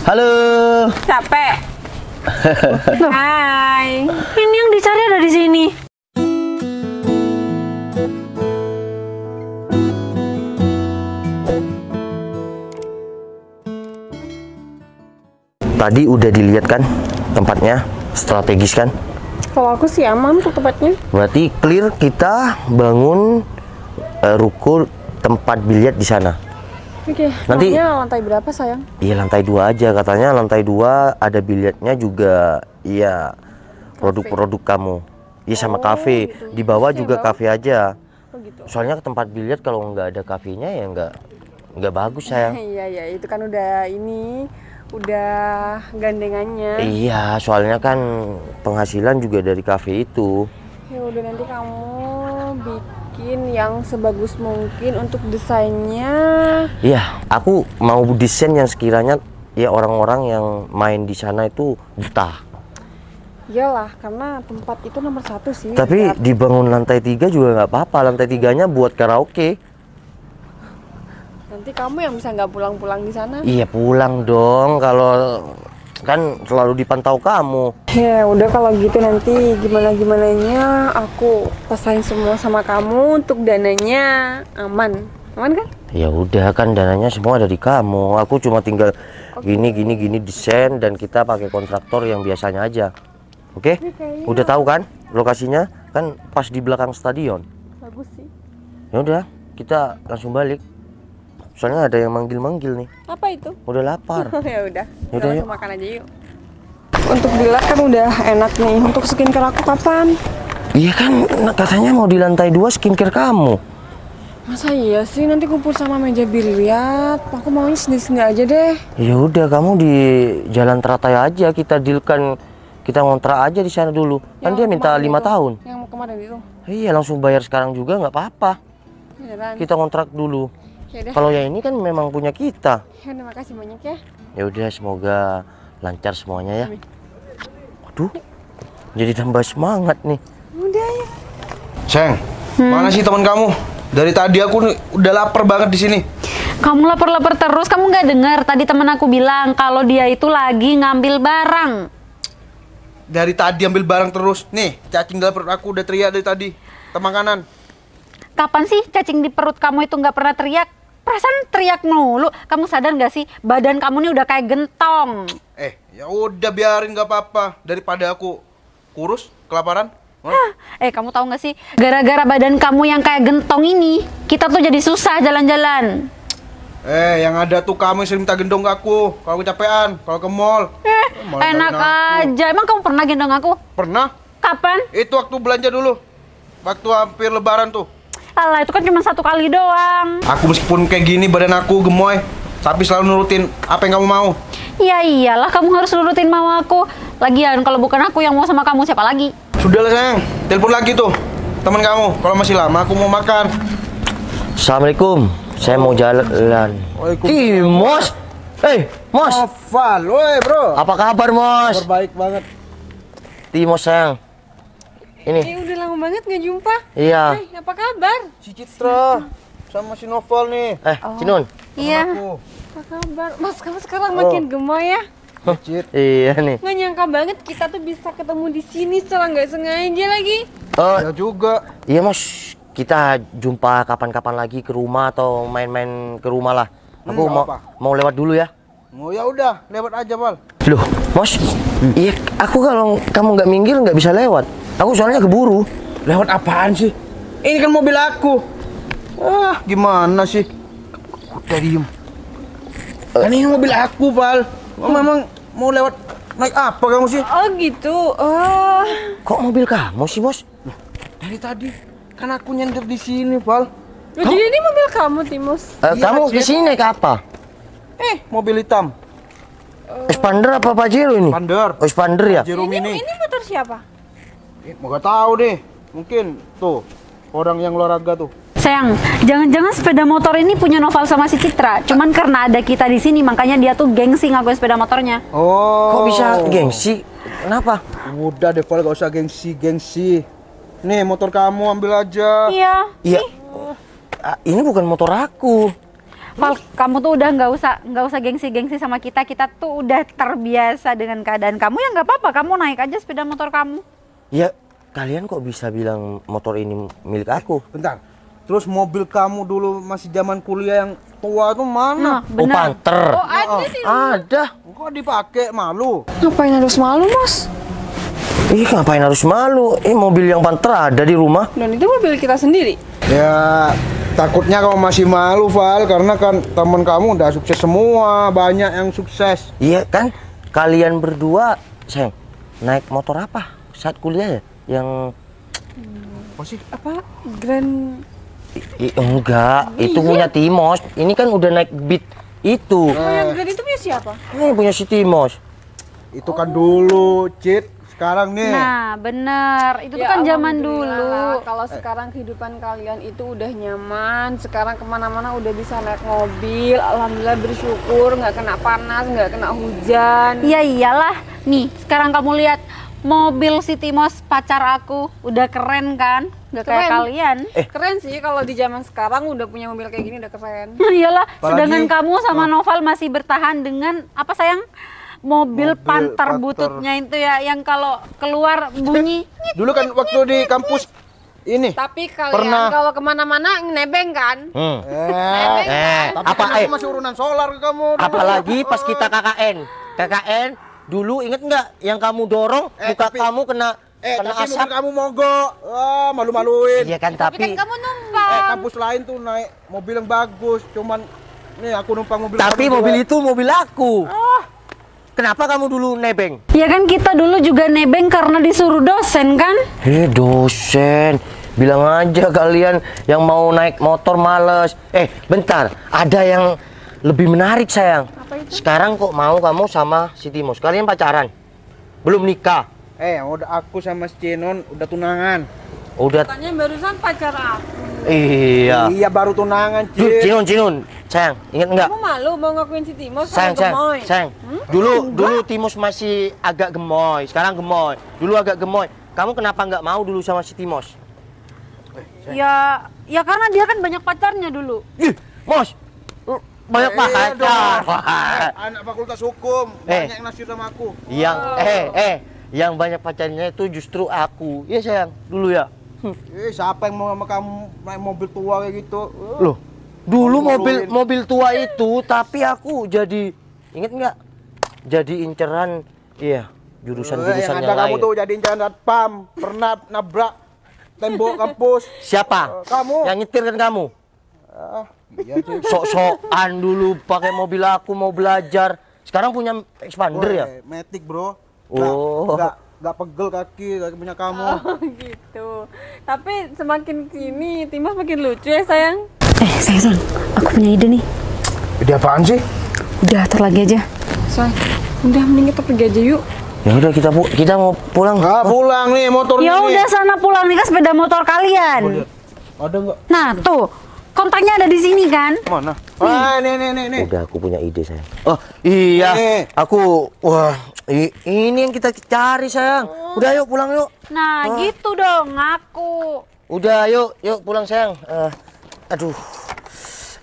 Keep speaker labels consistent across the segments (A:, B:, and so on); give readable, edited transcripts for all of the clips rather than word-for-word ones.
A: Halo.
B: Capek. Hai. Ini yang dicari ada di sini.
A: Tadi udah dilihat kan tempatnya, strategis kan?
B: Kalau aku sih aman tuh tempatnya.
A: Berarti clear kita bangun ruko tempat biliar di sana.
B: Oke.
A: Nanti
B: lantai berapa sayang?
A: iya lantai 2 aja katanya, lantai 2 ada biliarnya juga, iya produk-produk kamu. Iya sama kafe.
B: Gitu.
A: Di bawah
B: Terus
A: juga
B: yang
A: kafe aja.
B: Oh gitu.
A: Soalnya tempat biliar kalau nggak ada kafenya ya nggak bagus sayang.
B: Iya itu kan udah gandengannya.
A: Iya, soalnya kan penghasilan juga dari kafe itu.
B: Ya udah nanti kamu bikin yang sebagus mungkin untuk desainnya.
A: Iya, aku mau desain yang sekiranya ya orang-orang yang main di sana itu betah.
B: Iyalah, karena tempat itu nomor 1 sih.
A: Tapi dibangun lantai 3 juga nggak apa-apa. Lantai 3-nya buat karaoke.
B: Nanti kamu yang bisa nggak pulang-pulang di sana?
A: Iya pulang dong, kalau kan selalu dipantau kamu.
B: Ya udah kalau gitu nanti gimananya aku pesain semua sama kamu untuk dananya aman kan?
A: Ya udah kan dananya semua dari kamu. Aku cuma tinggal gini desain dan kita pakai kontraktor yang biasanya aja. Oke? Udah tahu kan lokasinya? Kan pas di belakang stadion.
B: Bagus sih.
A: Ya udah, kita langsung balik. Soalnya ada yang manggil-manggil nih.
B: Apa itu?
A: Udah lapar.
B: Ya udah.
A: Yaudah, yuk.
B: Langsung makan aja yuk. Untuk bilah kan udah enak nih. Untuk skincare aku kapan?
A: Iya kan katanya mau di lantai 2 skincare kamu.
B: Masa iya sih nanti kumpul sama meja biliar? Aku maunya sendiri-sendiri aja deh.
A: Ya udah kamu di Jalan Teratai aja, kita dealkan, kita ngontrak aja di sana dulu. Kan dia minta 5 tahun.
B: Yang mau kemarin itu.
A: Iya langsung bayar sekarang juga nggak apa-apa.
B: Beneran.
A: Kita ngontrak dulu.
B: Yaudah.
A: Kalau yang ini kan memang punya kita.
B: Ya udah makasih banyak ya.
A: Ya udah semoga lancar semuanya ya.
B: Amin.
A: Waduh, jadi tambah semangat nih.
B: Udah ya.
C: Sayang, mana sih teman kamu? Dari tadi aku udah lapar banget di sini.
D: Kamu lapar-lapar terus, kamu nggak dengar tadi temen aku bilang kalau dia itu lagi ngambil barang.
C: Dari tadi ambil barang terus. Nih, cacing dalam perut aku udah teriak dari tadi. Teman kanan.
D: Kapan sih cacing di perut kamu itu nggak pernah teriak? Perasaan teriak mulu. Kamu sadar nggak sih badan kamu nih udah kayak gentong.
C: Ya udah biarin nggak apa-apa daripada aku kurus, kelaparan.
D: Kamu tahu nggak sih gara-gara badan kamu yang kayak gentong ini kita tuh jadi susah jalan-jalan.
C: Yang ada tuh kamu yang sering minta gendong ke aku kalau kecapean, kalau ke mall. Malah
D: Enak
C: aku.
D: aja. Emang kamu pernah gendong aku?
C: Pernah?
D: Kapan?
C: Itu waktu belanja dulu. Waktu hampir lebaran tuh.
D: Alah, itu kan cuma 1 kali doang.
C: Aku meskipun kayak gini badan aku gemoy, tapi selalu nurutin apa yang kamu mau.
D: Ya iyalah, kamu harus nurutin mau aku. Lagian kalau bukan aku yang mau sama kamu, siapa lagi?
C: Sudahlah sayang, telepon lagi tuh teman kamu. Kalau masih lama aku mau makan.
A: Assalamualaikum, saya mau jalan. Ih, Mos. Mos.
C: Noval, woi bro.
A: Apa kabar, Mos?
C: Baik banget.
A: Timos sayang. Ini.
B: Udah lama banget nggak jumpa.
A: Iya.
B: Apa kabar?
C: Si Citra sama si Novel nih.
A: Cinun.
D: Iya.
C: Aku.
B: Apa kabar? Mas, kamu sekarang makin gemoy ya.
C: Cit.
A: Iya nih.
B: Nggak nyangka banget kita tuh bisa ketemu di sini secara nggak sengaja lagi.
C: Ya juga.
A: Iya, Mos. Kita jumpa kapan-kapan lagi ke rumah atau main-main ke rumah lah. Aku mau lewat dulu ya.
C: Oh ya udah, lewat aja, Pal.
A: Loh, Mos. Iya, aku kalau kamu nggak minggir nggak bisa lewat. Aku soalnya keburu.
C: Lewat apaan sih? Ini kan mobil aku. Gimana sih? Udah diem. Kan ini mobil aku, Pal. Memang mau lewat naik apa kamu sih?
B: Oh gitu. Oh.
A: Kok mobil kamu sih, Mos?
C: Dari tadi kan aku nyender di sini, Pal.
B: Jadi ini mobil kamu, Timus.
A: Kamu kesini naik apa?
C: Mobil hitam.
A: Expander apa Pajero ini?
C: Pander.
A: Oh, Expander ya?
C: Pajero Mini.
B: Ini motor siapa?
C: Mau gak tahu deh. Mungkin tuh orang yang olahraga tuh.
D: Sayang, jangan-jangan sepeda motor ini punya Noval sama si Citra. Cuman karena ada kita di sini, makanya dia tuh gengsi ngakuin sepeda motornya.
C: Oh.
A: Kok bisa gengsi? Kenapa?
C: Udah deh, Pal, gak usah gengsi. Nih, motor kamu ambil aja.
D: Iya.
A: Iya. Ini bukan motor aku.
D: Val, kamu tuh udah nggak usah gengsi-gengsi sama kita. Kita tuh udah terbiasa dengan keadaan kamu, ya nggak apa-apa. Kamu naik aja sepeda motor kamu.
A: Ya, kalian kok bisa bilang motor ini milik aku?
C: Bentar. Terus mobil kamu dulu masih zaman kuliah yang tua tuh mana?
D: Nah,
A: Oh,
D: benar.
A: Panther.
B: Oh, ada sih.
A: Ada.
C: Kok dipakai, malu?
B: Ngapain harus malu, Mas?
A: Ih, ngapain harus malu? Mobil yang Panther ada di rumah.
B: Dan itu mobil kita sendiri.
C: Ya, takutnya kamu masih malu, Val, karena kan temen kamu udah sukses semua, banyak yang sukses.
A: Iya kan? Kalian berdua, sayang, naik motor apa saat kuliah ya? Yang
C: Apa sih?
B: Apa? Grand...
A: enggak, itu punya Timos. Ini kan udah naik Beat itu.
B: Oh, yang Grand itu punya siapa?
A: Ini punya si Timos.
C: Itu kan dulu, Cit. Sekarang nih.
D: Nah, bener. Itu tuh
B: Ya,
D: kan zaman
B: alhamdulillah
D: dulu.
B: lah. Kalau sekarang kehidupan kalian itu udah nyaman, sekarang kemana-mana udah bisa naik mobil, alhamdulillah bersyukur, nggak kena panas, nggak kena hujan.
D: Iya iyalah. Nih, sekarang kamu lihat mobil si Timos pacar aku udah keren kan? Gak kayak
B: Keren.
D: kalian.
B: Keren sih kalau di zaman sekarang udah punya mobil kayak gini udah keren.
D: Iyalah,
C: Apalagi-
D: sedangkan kamu sama Noval masih bertahan dengan apa sayang? Mobil Panther
C: Panther.
D: bututnya itu ya, yang kalau keluar bunyi.
C: Dulu kan waktu di kampus ini.
B: Tapi kalian
C: Pernah.
B: kalau kemana-mana nebeng kan?
A: Apa
C: Aku masih urunan solar ke kamu.
A: apalagi pas kita KKN dulu inget nggak yang kamu dorong muka
C: tapi-
A: kamu kena kena
C: tapi
A: asap.
C: mobil kamu mogok. Wah, malu-maluin.
A: Iya kan,
B: Tapi kan
A: tapi
B: kamu numpang.
C: Kampus lain tuh naik mobil yang bagus, cuman nih aku numpang mobil
A: tapi
C: kamu
A: mobil
C: juga.
A: itu mobil aku. Kenapa kamu dulu nebeng?
D: Ya kan kita dulu juga nebeng karena disuruh dosen kan?
A: Dosen, bilang aja kalian yang mau naik motor males. Bentar, ada yang lebih menarik sayang.
B: Apa itu?
A: Sekarang kok mau kamu sama si Timos? Kalian pacaran? Belum nikah?
C: Udah aku sama si Cinon udah tunangan.
A: Udah.
B: Katanya barusan pacar aku.
A: Iya.
C: Iya, baru tunangan,
A: Duh,
C: Cit.
A: Cinun, sayang, inget nggak?
B: Kamu malu mau ngakuin si Timos
A: Sayang,
B: sama gemoy?
A: sayang. Dulu Timos masih agak gemoy, sekarang gemoy. Dulu agak gemoy. Kamu kenapa nggak mau dulu sama si Timos?
D: Ya karena dia kan banyak pacarnya dulu.
A: Ih, Mos, lu banyak
C: Iya
A: pacar.
C: dong.
A: Wah.
C: Anak fakultas hukum, banyak yang naksir sama aku.
A: Yang yang banyak pacarnya itu justru aku. Iya sayang, dulu ya.
C: Siapa yang mau sama kamu naik mobil tua kayak gitu?
A: Loh, dulu
C: Malu-maluin.
A: mobil tua itu, tapi aku jadi inget nggak? Jadi inceran, iya, jurusan-jurusan
C: yang
A: yang
C: ada kamu
A: lain.
C: tuh jadiin jalan pam, pernah nabrak tembok kampus.
A: Siapa?
C: Kamu.
A: Yang nyetir kan kamu?
C: Iya, Cit.
A: Sok-sokan dulu pakai mobil aku mau belajar. Sekarang punya expander ya?
C: Matic, Bro.
A: Oh.
C: Nggak pegel kaki punya kamu.
B: Oh gitu. Tapi semakin sini Timos makin lucu ya sayang.
D: Sayang, aku punya ide nih.
C: Ide apaan sih?
D: Udah, tar lagi aja.
B: Sayang, udah mending kita pergi aja yuk.
A: Ya udah kita mau pulang.
C: Pulang nih motornya
D: Ya
C: nih.
D: udah sana pulang nih kan sepeda motor kalian.
C: Ada nggak?
D: Nah tuh, kontaknya ada di sini kan?
C: Mana? Nih.
A: Udah aku punya ide sayang. Oh iya,
C: Eh.
A: ini yang kita cari sayang. Udah yuk pulang yuk.
D: Nah gitu dong, ngaku.
A: Udah yuk pulang sayang. Aduh,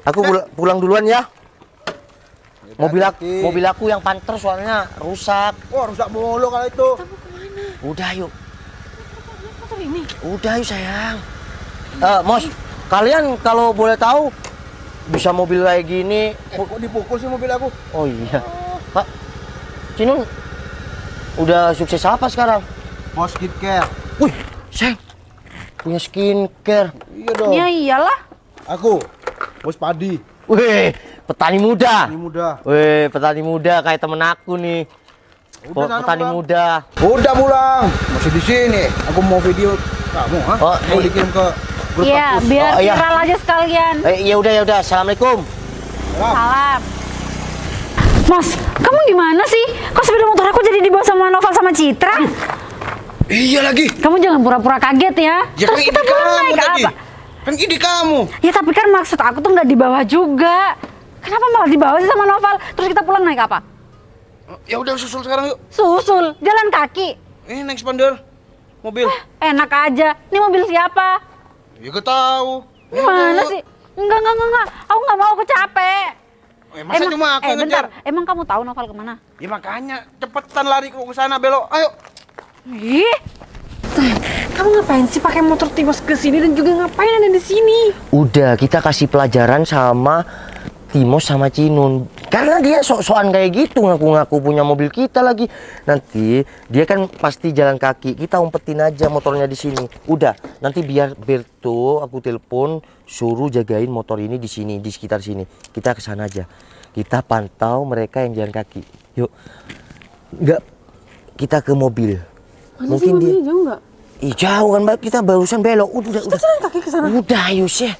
A: aku pulang duluan ya. Mobil aku yang Panther soalnya rusak.
C: Wah, rusak mulu kalau itu.
A: Udah yuk. Udah yuk sayang. Mos, kalian kalau boleh tahu bisa mobil kayak gini.
C: Kok dipukul sih mobil aku?
A: Oh iya. Pak, Cinun udah sukses apa sekarang?
C: Bos skincare.
A: Wih, sayang punya skincare.
C: Iya dong.
D: Ya iyalah.
C: Aku bos padi.
A: Wih, petani muda.
C: Ini muda.
A: Wih, petani muda kayak temen aku nih.
C: Udah, sana
A: Petani
C: pulang.
A: muda.
C: Udah pulang. Masih di sini. Aku mau video kamu, ha?
A: Oh,
C: Mau dikirim ke grup
D: Iya,
C: kampus.
D: biar
A: Oh, iya.
D: viral aja sekalian.
A: Ya udah. Assalamualaikum.
D: Salam. Mas, kamu gimana sih? Kok sepeda motor aku jadi dibawa sama Noval sama Citra?
C: Iya lagi.
D: Kamu jangan pura-pura kaget ya.
C: Ya
D: Terus
C: kan
D: kita
C: ide
D: pulang
C: kamu
D: naik
C: tadi.
D: apa?
C: Kan ide kamu.
D: Ya tapi kan maksud aku tuh nggak dibawa juga. Kenapa malah dibawa sih sama Noval? Terus kita pulang naik apa?
C: Ya udah susul sekarang yuk.
D: Susul, jalan kaki.
C: Ini naik expander. Mobil.
D: Enak aja. Ini mobil siapa?
C: Ya gak tahu.
D: Gimana sih? Enggak. Aku nggak mau, aku capek.
C: Masa cuma aku yang ngejar?
D: bentar. Emang kamu tahu Noval kemana?
C: Ya makanya cepetan lari ke sana, belok. Ayo.
D: Ih,
B: Kamu ngapain sih pakai motor Timos ke sini dan juga ngapain ada di sini?
A: Udah, kita kasih pelajaran sama Timos sama Cinun. Karena dia sok-sokan kayak gitu, ngaku-ngaku punya mobil kita lagi. Nanti dia kan pasti jalan kaki. Kita umpetin aja motornya di sini. Udah, nanti biar Berto aku telepon suruh jagain motor ini di sini, di sekitar sini. Kita ke sana aja. Kita pantau mereka yang jalan kaki. Yuk. Enggak, kita ke mobil.
B: Mana
A: Mungkin
B: sih mobilnya
A: dia
B: jauh nggak?
A: Ih, jauh kan, Mbak. Kita barusan belok. Udah.
B: Jalan kaki ke sana.
A: Udah, ayo sih.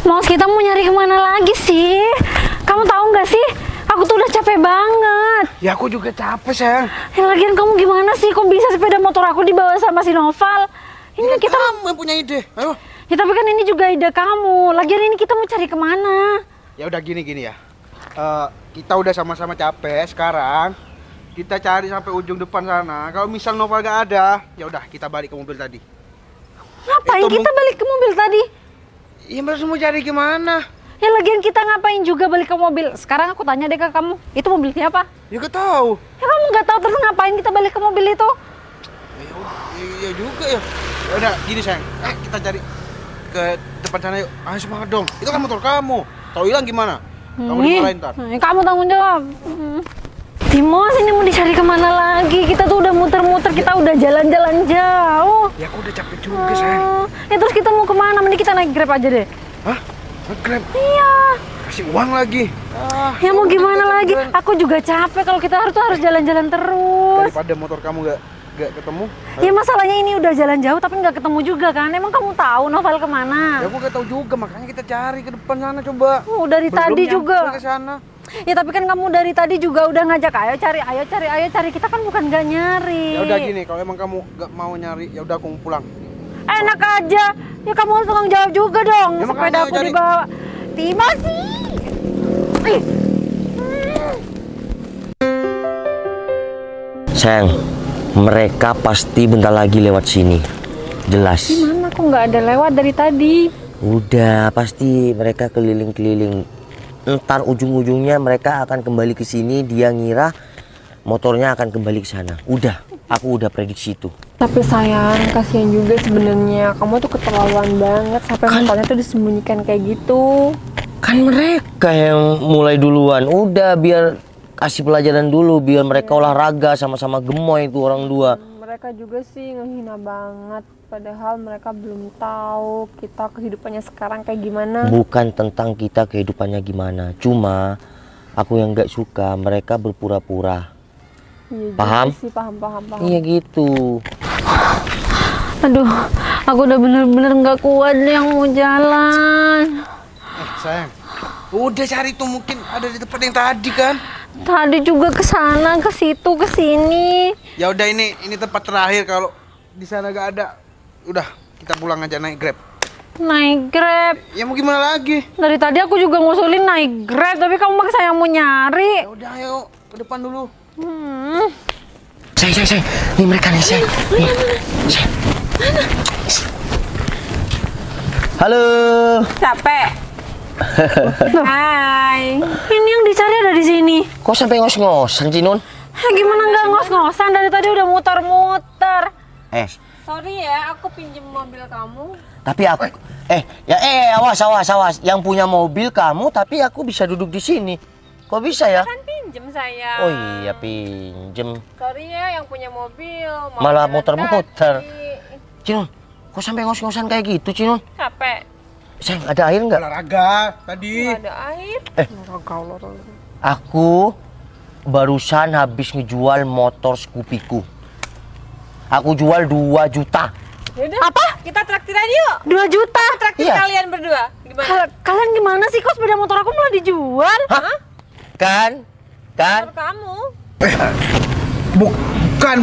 D: Mos, kita mau nyari kemana lagi sih? Kamu tahu nggak sih? Aku tuh udah capek banget.
C: Ya aku juga capek, sayang.
D: Lagian kamu gimana sih? Kok bisa sepeda motor aku dibawa sama si Noval? Ini kita...
C: Kamu yang punya ide. Ayo.
D: Ya tapi kan ini juga ide kamu. Lagian ini kita mau cari kemana?
C: Ya udah gini ya. Kita udah sama-sama capek sekarang. Kita cari sampai ujung depan sana. Kalau misal Noval gak ada, ya udah kita balik ke mobil tadi.
D: Ngapain kita balik ke mobil tadi?
C: Iya, harus mau cari gimana?
D: Ya lagian kita ngapain juga balik ke mobil? Sekarang aku tanya deh ke kamu, itu mobil siapa?
C: Ya gak tahu.
D: Ya kamu nggak tahu terus ngapain kita balik ke mobil itu?
C: Iya juga ya. Ya udah gini, sayang. Kita cari ke depan sana yuk. Ayo semangat dong. Itu kan motor kamu. Tahu hilang gimana? Kamu dimarahin ntar.
D: Kamu tanggung jawab. Timos, ini mau dicari kemana lagi? Kita tuh udah muter-muter, kita udah jalan-jalan jauh.
C: Ya aku udah capek juga, sayang.
D: Ya terus kita mau kemana? Mending kita naik Grab aja deh.
C: Hah? Nge-Grab?
D: Iya.
C: Kasih uang lagi.
D: Ya mau gimana lagi?
C: jalan.
D: Aku juga capek kalau kita harus jalan-jalan terus.
C: Daripada motor kamu gak ketemu.
D: Ya masalahnya ini udah jalan jauh tapi nggak ketemu juga kan? Emang kamu tahu Noval kemana?
C: Ya aku gak tahu juga, makanya kita cari ke depan sana coba.
D: Dari
C: Belum
D: tadi
C: nyampe
D: juga.
C: ke sana.
D: Ya tapi kan kamu dari tadi juga udah ngajak ayo cari. Kita kan bukan nggak nyari.
C: Ya udah gini, kalau emang kamu gak mau nyari, ya udah aku pulang.
D: Enak aja. Ya kamu harus tanggung jawab juga dong.
C: Ya,
D: Sepeda
C: makanya
D: aku
C: cari.
D: dibawa. Timos sih.
A: Sayang, mereka pasti bentar lagi lewat sini. Jelas.
B: Gimana kok nggak ada lewat dari tadi?
A: Udah, pasti mereka keliling-keliling. Ntar ujung-ujungnya mereka akan kembali ke sini. Dia ngira motornya akan kembali ke sana. Udah, aku udah prediksi itu.
B: Tapi sayang, kasihan juga sebenarnya. Kamu tuh keterlaluan banget sampai motornya tuh disembunyikan kayak gitu.
A: Kan mereka yang mulai duluan. Udah, biar kasih pelajaran dulu, biar mereka olahraga sama-sama gemoy itu orang dua.
B: Mereka juga sih ngehina banget. Padahal mereka belum tahu kita kehidupannya sekarang kayak gimana.
A: Bukan tentang kita kehidupannya gimana, cuma aku yang gak suka mereka berpura-pura.
B: Iya juga
A: Paham?
B: sih, paham.
A: Iya gitu.
D: Aduh, aku udah bener-bener nggak kuat nih yang mau jalan.
C: Sayang, udah cari tuh, mungkin ada di tempat yang tadi kan.
D: Tadi juga ke sana, ke situ, ke sini.
C: Ya udah, ini tempat terakhir. Kalau di sana gak ada, udah kita pulang aja naik Grab.
D: Naik Grab.
C: Ya mau gimana lagi?
D: Dari tadi aku juga ngusulin naik Grab, tapi kamu maksa yang mau nyari.
C: Ya udah, ayo ke depan dulu.
A: Sayang. Nih mereka nih, sayang. Nih. Sayang. Halo.
B: Capek. Hai.
D: Ini yang dicari ada di sini.
A: Kok sampai ngos-ngosan, Cinun?
D: Gimana nggak ngos-ngosan? Dari tadi udah muter-muter.
B: Sorry ya, aku pinjem mobil kamu.
A: Tapi aku awas. Yang punya mobil kamu, tapi aku bisa duduk di sini. Kok bisa ya?
B: Kan pinjem saya.
A: Oh iya, pinjem.
B: Sorry ya, yang punya mobil. mau
A: Malah
B: jalan
A: muter-muter.
B: kaki.
A: Cinun, kok sampai ngos-ngosan kayak gitu, Cinun?
B: Capek.
A: Sayang, ada air nggak?
C: Olahraga tadi.
B: Nggak ada air. Olahraga.
A: Aku barusan habis ngejual motor Scoopy-ku. Aku jual 2 juta.
B: Yaudah, apa? Kita traktiran yuk.
D: 2 juta.
B: Traktir
A: Iya.
B: kalian berdua. Gimana?
D: Kalian gimana sih? Kok sepeda motor aku malah dijual?
A: Hah? Kan?
B: Motor kamu.
C: Bukan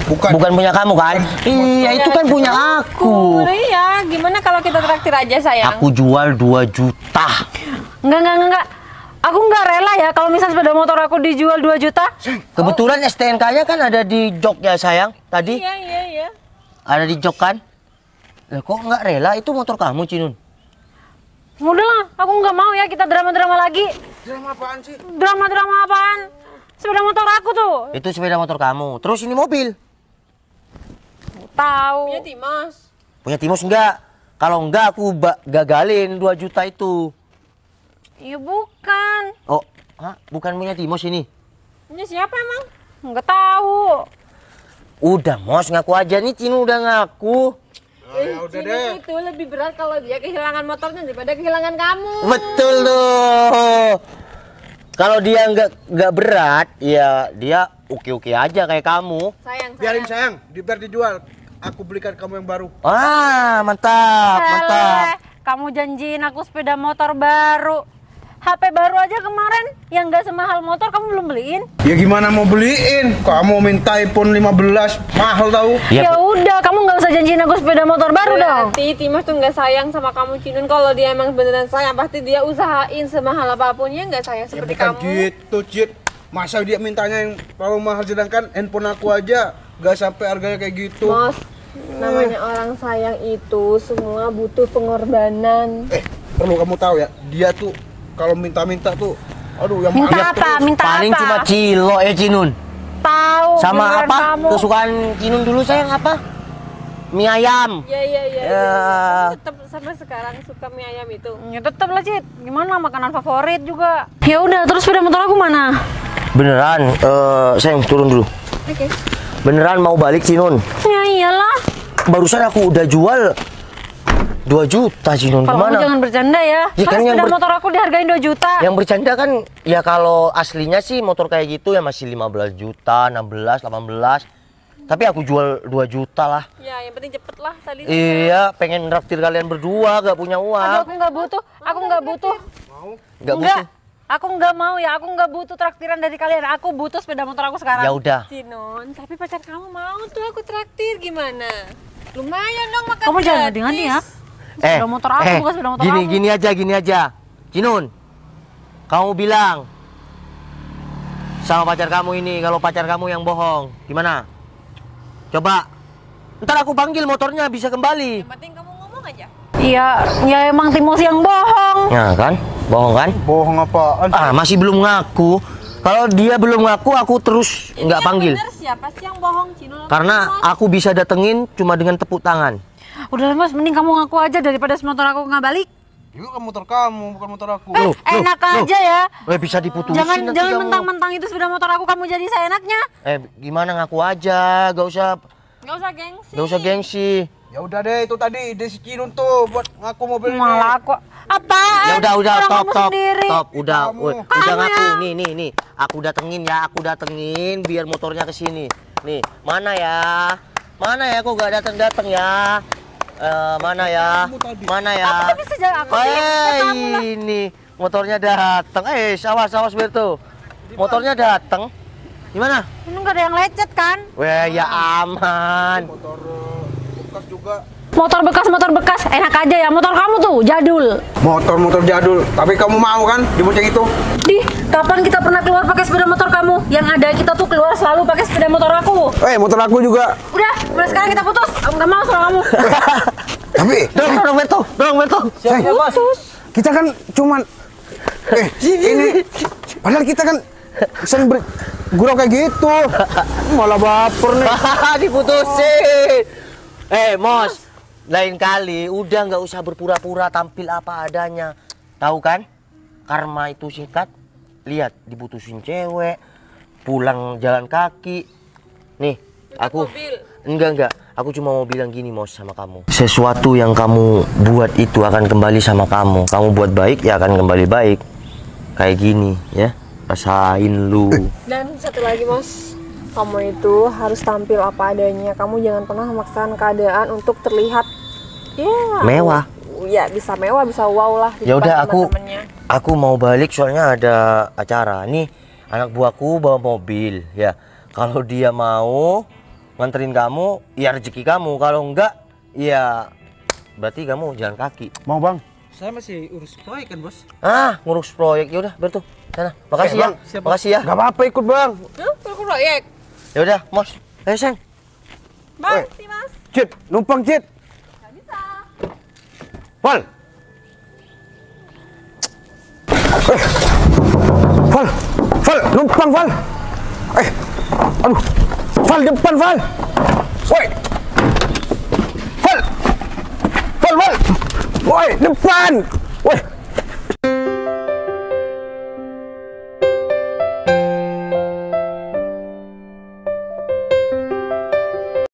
A: Bukan punya kamu kan? Iya, itu kan punya aku.
B: Iya, gimana kalau kita traktir aja sayang?
A: Aku jual 2 juta.
D: Enggak. Aku nggak rela ya kalau misal sepeda motor aku dijual 2 juta.
A: Kebetulan STNK-nya kan ada di jok ya, sayang. Tadi
B: Iya.
A: ada di jok kan? Lah kok nggak rela? Itu motor kamu, Cinun.
D: Udahlah, aku nggak mau ya kita drama-drama lagi.
C: Drama apaan sih?
D: Drama-drama apaan? Sepeda motor aku tuh.
A: Itu sepeda motor kamu. Terus ini mobil.
D: Tahu.
B: Punya Dimas.
A: Punya Timus enggak? Kalau enggak aku gagalin 2 juta itu.
D: Iya bukan.
A: Oh, bukan punya Timus ini.
B: Punya siapa emang?
D: Nggak tahu.
A: Udah, Mos, ngaku aja nih. Cinu udah ngaku.
C: Ya udah deh.
B: Itu lebih berat kalau dia kehilangan motornya daripada kehilangan kamu.
A: Betul tuh. Kalau dia nggak berat, ya dia oke-oke aja kayak kamu.
B: Sayang,
C: Biarin sayang, biar dijual. Aku belikan kamu yang baru.
A: Mantap, mantap.
D: Kamu janjiin aku sepeda motor baru. HP baru aja kemarin yang nggak semahal motor kamu belum beliin.
C: Ya gimana mau beliin? Kamu minta iPhone 15, mahal tahu.
A: Ya,
D: Ya udah, kamu nggak usah janjiin aku sepeda motor baru dong.
B: Berarti Timas tuh nggak sayang sama kamu, Cinun. Kalau dia emang beneran sayang, pasti dia usahain semahal apapun ya, nggak sayang
C: Ya
B: seperti
C: bukan
B: kamu.
C: gitu, Cid. Masa dia mintanya yang terlalu mahal, sedangkan handphone aku aja gak sampai harganya kayak gitu.
B: Mos, namanya orang sayang itu semua butuh pengorbanan.
C: Perlu kamu tahu ya, dia tuh kalau minta-minta tuh, aduh yang
D: Minta
C: mahal.
D: apa? Minta
A: paling
D: apa?
A: cuma Cilo ya Cinun.
D: Tahu.
A: Sama
D: beneran
A: apa?
D: Kamu.
A: Kesukaan Cinun dulu sayang apa? Mie ayam.
B: Iya.
A: Ya.
B: Tetap sampai sekarang suka mie ayam itu.
D: Ya tetap lah Cid. Gimana makanan favorit juga. Ya udah, terus sepeda motor aku mana?
A: Beneran, sayang turun dulu.
B: Oke.
A: Beneran mau balik Cinun.
D: Ya iyalah.
A: Barusan aku udah jual 2 juta Cinun.
D: Kalau kamu
A: Gimana?
D: jangan bercanda ya.
A: Ya kan
D: Kan
A: yang
D: sepeda motor aku dihargain 2 juta.
A: Yang bercanda kan ya kalau aslinya sih motor kayak gitu ya masih 15 juta, 16, 18. Tapi aku jual 2 juta lah.
B: Ya, yang penting cepet lah tadi.
A: Iya, pengen traktir kalian berdua, gak punya
D: Aduh,
A: uang.
D: aku nggak butuh. Aku nggak butuh.
A: Gak
D: Enggak.
A: butuh.
D: Aku nggak mau ya. Aku nggak butuh traktiran dari kalian. Aku butuh sepeda motor aku sekarang.
A: Ya udah.
B: Cinun, tapi pacar kamu mau tuh aku traktir gimana? Lumayan dong makan
D: Kamu jangan
B: gratis.
D: ngadi-ngadi ya. Sepeda motor aku bukan sepeda motor kamu.
A: Gini aja. Cinun, kamu bilang sama pacar kamu ini kalau pacar kamu yang bohong, gimana? Coba, ntar aku panggil motornya bisa kembali.
B: Yang penting kamu ngomong aja.
D: Iya, ya emang Timos yang bohong.
A: Ya kan, bohong kan?
C: Bohong apaan?
A: Masih belum ngaku. Kalau dia belum ngaku, aku terus nggak panggil.
B: Bener siapa sih yang bohong, Cinun?
A: Karena aku bisa datengin cuma dengan tepuk tangan.
D: Udah Mas, mending kamu ngaku aja daripada motor aku nggak balik.
C: Itu kan motor kamu, bukan motor aku.
A: Loh,
D: Enak aja ya.
A: bisa diputusin
D: Jangan
A: nanti
D: jangan
A: kamu.
D: mentang-mentang itu sepeda motor aku kamu jadi seenaknya.
A: Gimana ngaku aja, gak usah
B: Gak usah gengsi.
C: Ya udah deh, itu tadi ide si Cinun tuh buat ngaku mobil ini.
D: Malah kok apa?
A: Ya udah
D: Orang
A: top
D: kamu sendiri.
A: udah
C: Kamu.
A: udah
D: Kamu
A: ngaku
D: ya.
A: nih aku datengin biar motornya ke sini nih mana ya kok gak datang ya mana ya
D: Aku bisa jalan aku sih. Ya kamu lah.
A: ini motornya datang awas Berto motornya datang gimana
D: Ini nggak ada yang lecet kan?
A: weh ya aman
C: Motor bekas juga.
D: Motor bekas enak aja ya. Motor kamu tuh jadul.
C: Motor jadul. Tapi kamu mau kan dibonceng itu?
D: Di kapan kita pernah keluar pakai sepeda motor kamu? Yang ada kita tuh keluar selalu pakai sepeda motor aku.
C: Motor aku juga.
D: Udah, mulai sekarang kita putus. Aku nggak mau sama kamu.
C: Tapi
A: dorong Berto
C: Siap, Mas. Kita kan cuman ini padahal kita kan sering gurau kayak gitu. Malah baper nih.
A: diputusin Mos lain kali udah nggak usah berpura-pura tampil apa adanya tahu kan karma itu singkat lihat diputusin cewek pulang jalan kaki nih aku enggak aku cuma mau bilang gini Mos sama kamu sesuatu yang kamu buat itu akan kembali sama kamu buat baik ya akan kembali baik kayak gini ya rasain lu
B: Dan satu lagi, Mas. Kamu itu harus tampil apa adanya. Kamu jangan pernah memaksakan keadaan untuk terlihat
A: mewah.
B: Ya, bisa mewah, bisa wow lah di
A: Ya
B: depan
A: udah
B: teman-temannya.
A: aku mau balik soalnya ada acara nih anak buahku bawa mobil ya kalau dia mau nganterin kamu ya rezeki kamu kalau enggak ya berarti kamu jalan kaki
C: Mau bang?
E: Saya masih urus proyek kan bos.
A: ngurus proyek ya udah Bertuh sana makasih
C: Bang,
A: ya makasih ya
C: Gak apa-apa ikut bang.
B: Aku proyek.
A: ya udah Mos Seng
B: Bang, sih, Mas.
C: Cid, numpang Cid.
B: Gak bisa.
C: Pal. Val, Val, numpang Val. Aduh, Val depan Val. Woi, Val, Val, Val. Woi, depan. Woi,